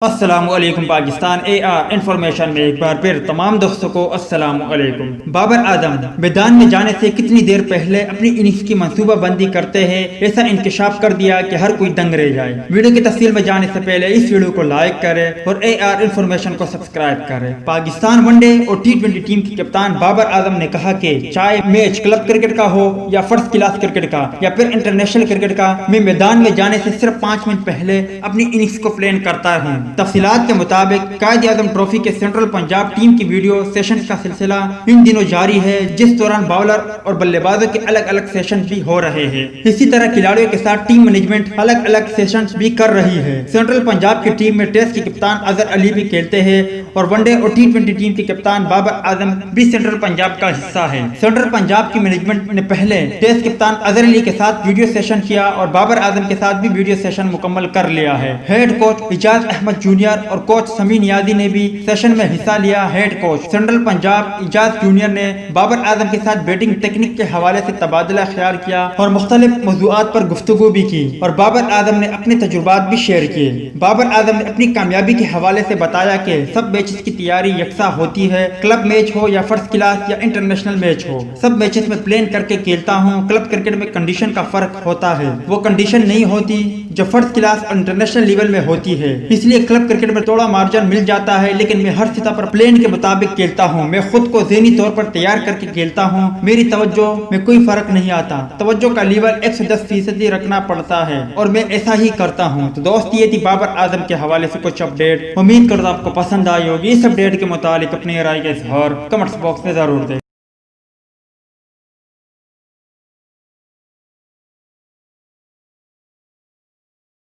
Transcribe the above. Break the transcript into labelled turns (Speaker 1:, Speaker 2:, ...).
Speaker 1: السلام علیکم پاکستان اے are information میں ایک بار پھر تمام دوستوں کو السلام علیکم۔ بابر اعظم میدان میں جانے سے کتنی دیر پہلے اپنی اننگز کی منصوبہ بندی کرتے ہیں، ایسا انکشاف کر دیا کہ ہر کوئی دنگ رہ جائے۔ ویڈیو کی تفصیل میں جانے سے پہلے اس ویڈیو کو لائک کرے اور اے آر انفارمیشن کو سبسکرائب کرے۔ پاکستان ون ڈے اور T20 ٹیم کی کپتان بابر اعظم نے کہا کہ چاہے میچ کلب کرکٹ کا ہو یا فرسٹ کلاس کرکٹ کا یا پھر انٹرنیشنل کرکٹ کا، میں میدان میں جانے سے صرف 5 منٹ پہلے اپنی اننگز کو پلان کرتا ہوں۔ تفصیلات کے مطابق قائد اعظم ٹرافی کے سینٹرل پنجاب ٹیم کی ویڈیو سیشن کا سلسلہ ان دنوں جاری ہے، جس دوران باولر اور بلے بازوں کے الگ الگ سیشن بھی ہو رہے ہیں۔ اسی طرح کھلاڑیوں کے ساتھ ٹیم مینجمنٹ الگ الگ سیشنز بھی کر رہی ہے۔ سینٹرل پنجاب کی ٹیم میں ٹیسٹ کے کپتان اظہر علی بھی کھیلتے ہیں اور ون ڈے اور T20 ٹیم کی کپتان بابر اعظم بھی سینٹرل پنجاب کا حصہ ہے۔ سینٹرل پنجاب کی مینجمنٹ نے پہلے ٹیسٹ کپتان اظہر علی کے ساتھ ویڈیو سیشن کیا اور بابر اعظم کے ساتھ بھی ویڈیو سیشن مکمل کر لیا ہے۔ ہیڈ کوچ اعجاز احمد جونیئر اور کوچ سمی نیازی نے بھی سیشن میں حصہ لیا۔ ہیڈ کوچ سینٹرل پنجاب اعجاز جونیئر نے بابر اعظم کے ساتھ بیٹنگ ٹیکنک کے حوالے سے تبادلہ خیال کیا اور مختلف موضوعات پر گفتگو بھی کی اور بابر اعظم نے اپنے تجربات بھی شیئر کیے۔ بابر اعظم نے اپنی کامیابی کے حوالے سے بتایا کہ سب میچز کی تیاری یکساں ہوتی ہے، کلب میچ ہو یا فرسٹ کلاس یا انٹرنیشنل میچ ہو، سب میچز میں پلان کر کے کھیلتا ہوں۔ کلب کرکٹ میں کنڈیشن کا فرق ہوتا ہے، وہ کنڈیشن نہیں ہوتی جو فرسٹ کلاس اور انٹرنیشنل لیول میں ہوتی ہے، اس لیے کلب کرکٹ میں تھوڑا مارجن مل جاتا ہے، لیکن میں ہر سطح پر پلان کے مطابق کھیلتا ہوں۔ میں خود کو ذہنی طور پر تیار کر کے کھیلتا ہوں، میری توجہ میں کوئی فرق نہیں آتا، توجہ کا لیول 110% رکھنا پڑتا ہے اور میں ایسا ہی کرتا ہوں۔ تو دوست یہ تھی بابر اعظم کے حوالے سے کچھ اپڈیٹ، امید کرتا ہوں آپ کو پسند آئی ہوگی۔ اس اپڈیٹ کے متعلق اپنی رائے کا اظہار کمنٹس باکس میں ضرور دیں۔